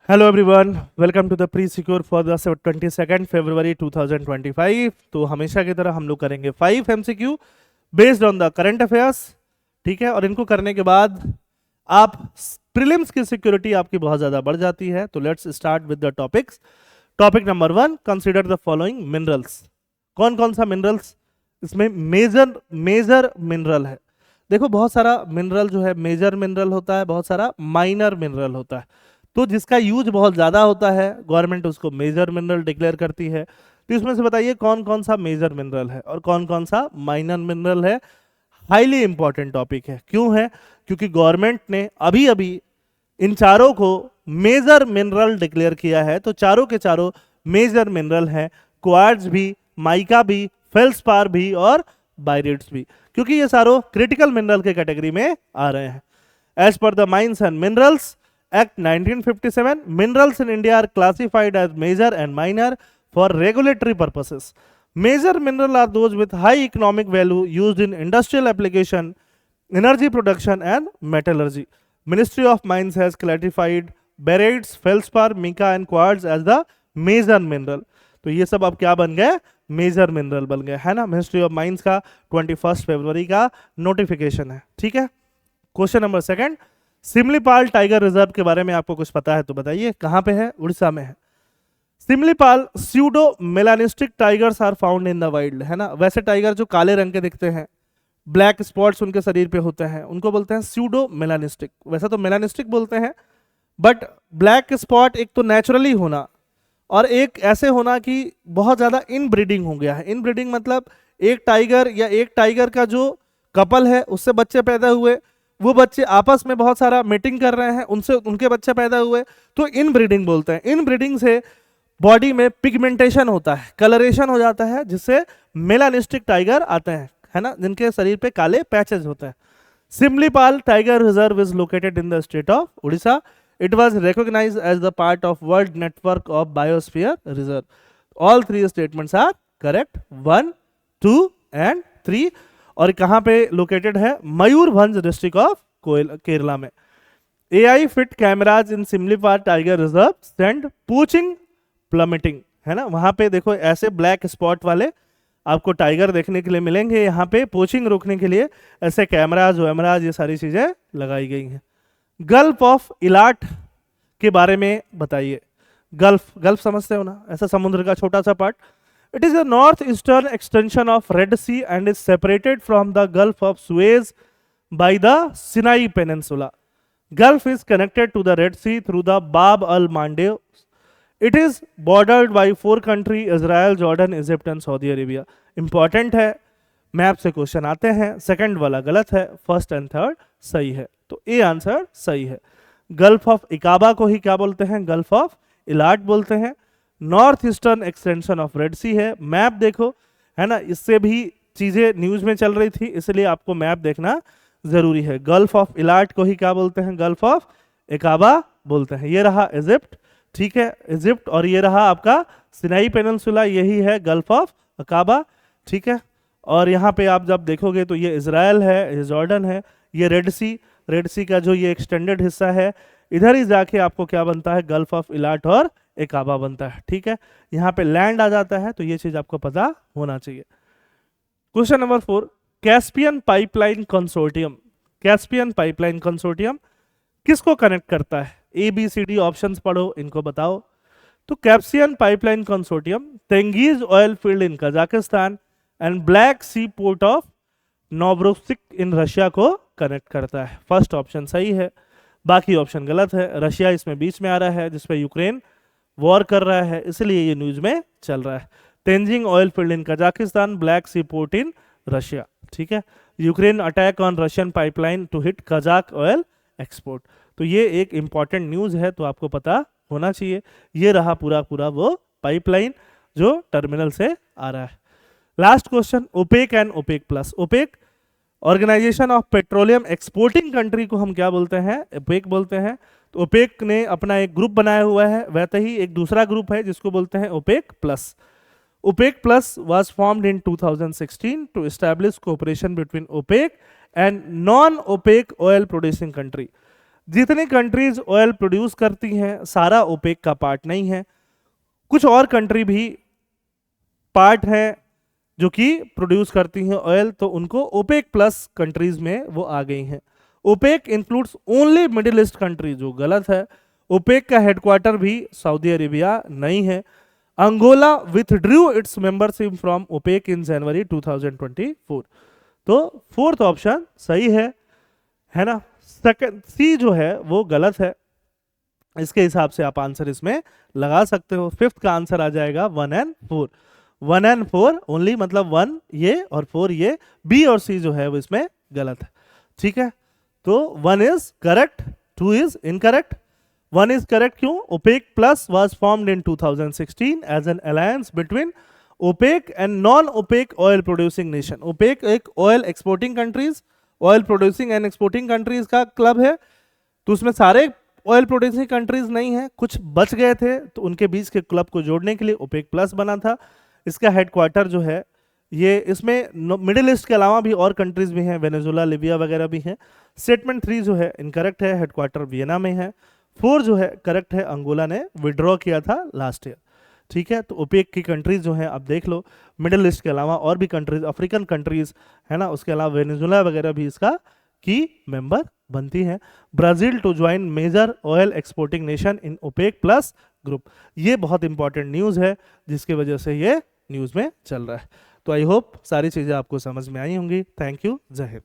Hello everyone, welcome to the pre secure for the 22 फरवरी 2025। तो हमेशा की तरह हम लोग करेंगे 5 MCQ based on the current affairs. ठीक है, और इनको करने के बाद आप प्रीलिम्स की सिक्योरिटी आपकी बहुत ज़्यादा बढ़ जाती है। तो let's start with the topics. Topic number 1, consider the following minerals. कौन कौन सा मिनरल्स इसमें मेजर मेजर मिनरल है? देखो, बहुत सारा मिनरल जो है मेजर मिनरल होता है, बहुत सारा माइनर मिनरल होता है। तो जिसका यूज बहुत ज़्यादा होता है गवर्नमेंट उसको मेजर मिनरल डिक्लेयर करती है। तो इसमें से बताइए कौन कौन सा मेजर मिनरल है और कौन कौन सा माइनर मिनरल है। हाईली इंपॉर्टेंट टॉपिक है। क्यों है? क्योंकि गवर्नमेंट ने अभी अभी इन चारों को मेजर मिनरल डिक्लेयर किया है। तो चारों के चारों मेजर मिनरल हैं, क्वार्ट्ज भी, माइका भी, फेल्सपार भी और बायरेट्स भी, क्योंकि ये सारों क्रिटिकल मिनरल के कैटेगरी में आ रहे हैं। As per the mines and minerals Act 1957, minerals in India are classified as major and minor for regulatory purposes. Major mineral are those with high economic value used in industrial application, energy production and metallurgy. Ministry of Mines has classified barytes, feldspar, mica and quartz as the major mineral. तो ये सब अब क्या बन गए? Major mineral बन गए, है ना। मिनिस्ट्री ऑफ माइंस का 21 फरवरी का नोटिफिकेशन है। ठीक है। Question number 2, Simlipal tiger reserve के बारे में आपको कुछ पता है तो बताइए, कहां पे है? उड़ीसा में है। Simlipal pseudo melanistic tigers are found in the wild, है ना। वैसे टाइगर जो काले रंग के दिखते हैं, ब्लैक स्पॉट्स उनके शरीर पे होते हैं, उनको बोलते हैं स्यूडो मेलानिस्टिक। वैसे तो मेलानिस्टिक बोलते हैं, बट ब्लैक स्पॉट एक तो नेचुरली होना और एक ऐसे होना कि बहुत ज्यादा इन ब्रीडिंग हो गया है। इन ब्रीडिंग मतलब एक टाइगर या एक टाइगर का जो कपल है उससे बच्चे पैदा हुए, वो बच्चे आपस में बहुत सारा मीटिंग कर रहे हैं, उनसे उनके बच्चे पैदा हुए, तो इन ब्रीडिंग बोलते हैं। इन ब्रीडिंग से बॉडी में पिगमेंटेशन होता है, कलरेशन हो जाता है, जिससे मेलानिस्टिक टाइगर आते हैं, है ना, जिनके शरीर पे काले पैचेस होते हैं। Simlipal tiger reserve is located in the state of Orissa. It was recognized as the part of world network of biosphere reserve. All three statements are correct, 1, 2 and 3। और कहां पे लोकेटेड है? मयूरभंज डिस्ट्रिक्ट ऑफ केरला में। AI fit cameras in Similipal tiger reserve send poaching plummeting, है ना। वहां पे देखो ऐसे ब्लैक स्पॉट वाले आपको टाइगर देखने के लिए मिलेंगे। यहाँ पे पोचिंग रोकने के लिए ऐसे कैमराज वैमराज ये सारी चीजें लगाई गई हैं। गल्फ ऑफ इलाट के बारे में बताइए। गल्फ, गल्फ समझते हो ना, ऐसा समुद्र का छोटा सा part. It is a northeastern extension of Red Sea and is separated from the Gulf of Suez by the Sinai Peninsula. Gulf is connected to the Red Sea through the Bab al-Mandeb. It is bordered by 4 countries: Israel, Jordan, Egypt and Saudi Arabia. Important है, map से question आते हैं। Second वाला गलत है, first and third सही है, तो ए आंसर सही है। गल्फ ऑफ इकाबा को ही क्या बोलते हैं? गल्फ ऑफ इलाट बोलते हैं। North eastern extension of Red Sea है। मैप देखो, है ना, इससे भी चीजें न्यूज में चल रही थी, इसलिए आपको मैप देखना जरूरी है। गल्फ ऑफ इलाट को ही क्या बोलते हैं? गल्फ ऑफ इकाबा बोलते हैं। ये रहा इजिप्ट, ठीक है, इजिप्ट, और ये रहा आपका सिनाई पेनिनसुला, यही है गल्फ ऑफ अकाबा, ठीक है। और यहाँ पे आप जब देखोगे तो ये इजराइल है, ये जॉर्डन है, ये रेड सी का जो ये एक्सटेंडेड हिस्सा है, इधर ही जाके आपको क्या बनता है? गल्फ ऑफ इलाट और एकाबा बनता है, ठीक है। यहाँ पे लैंड आ जाता है, तो ये चीज आपको पता होना चाहिए। Question number 4, Caspian pipeline consortium. Caspian pipeline consortium किसको कनेक्ट करता है? ABCD ऑप्शंस पढ़ो, इनको बताओ। तो Caspian pipeline consortium Tengiz oil field in Kazakhstan and Black Sea port of Novorossiysk in Russia को कनेक्ट करता है। फर्स्ट ऑप्शन सही है, बाकी ऑप्शन गलत है। रशिया इसमें बीच में आ रहा है, जिसपे यूक्रेन वॉर कर रहा है, इसलिए ये न्यूज में चल रहा है। Tengiz oil field in Kazakhstan, Black Sea port in Russia, ठीक है। Ukraine attack on Russian pipeline to hit Kazakh oil export. तो ये एक इंपॉर्टेंट न्यूज है, तो आपको पता होना चाहिए। ये रहा पूरा पूरा वो पाइपलाइन जो टर्मिनल से आ रहा है। Last question, OPEC and OPEC plus. OPEC organisation of petroleum exporting country को हम क्या बोलते हैं? ओपेक बोलते हैं। तो ओपेक ने अपना एक ग्रुप बनाया हुआ है, वैसे ही एक दूसरा ग्रुप है जिसको बोलते हैं OPEC plus. OPEC plus was formed in 2016 to establish cooperation between OPEC and non OPEC oil producing country. जितनी कंट्रीज ऑयल प्रोड्यूस करती हैं सारा ओपेक का पार्ट नहीं है, कुछ और कंट्री भी पार्ट है जो कि प्रोड्यूस करती हैं ऑयल, तो उनको ओपेक प्लस कंट्रीज में वो आ गई हैं। OPEC includes only Middle East country, जो गलत है। ओपेक का हेडक्वार्टर भी सऊदी अरेबिया नहीं है। Angola withdrew its membership from OPEC in January 2024, तो फोर्थ ऑप्शन सही है ना। सेकंड सी जो है वो गलत है, इसके हिसाब से आप आंसर इसमें लगा सकते हो। फिफ्थ का आंसर आ जाएगा 1 एंड 4, 1 एंड 4 ओनली, मतलब 1 ये और 4 ये, बी और सी जो है वो इसमें गलत है। ठीक है, तो 1 is correct, 2 is incorrect. 1 is correct क्यों? OPEC plus was formed in 2016 as an alliance between OPEC and non OPEC oil producing nation. OPEC एक oil exporting countries, oil producing and exporting countries का club है, तो उसमें सारे oil producing countries नहीं है, कुछ बच गए थे, तो उनके बीच के क्लब को जोड़ने के लिए ओपेक प्लस बना था। इसका हेडक्वार्टर जो है ये, इसमें मिडिल ईस्ट के अलावा भी और कंट्रीज भी हैं, वेनेजुला, लिबिया वगैरह भी हैं। स्टेटमेंट 3 जो है इनकरेक्ट है, हेडक्वार्टर वियना में है। 4 जो है करेक्ट है, अंगोला ने विड्रॉ किया था लास्ट ईयर। ठीक है, तो ओपेक की कंट्रीज जो हैं आप देख लो, मिडिल ईस्ट के अलावा और भी कंट्रीज, अफ्रीकन कंट्रीज है ना, उसके अलावा वेनेजुला वगैरह भी इसका की मेंबर बनती हैं। Brazil to join major oil exporting nation in OPEC plus group, ये बहुत इंपॉर्टेंट न्यूज़ है जिसकी वजह से ये न्यूज़ में चल रहा है। तो आई होप सारी चीज़ें आपको समझ में आई होंगी। थैंक यू, जय हिंद।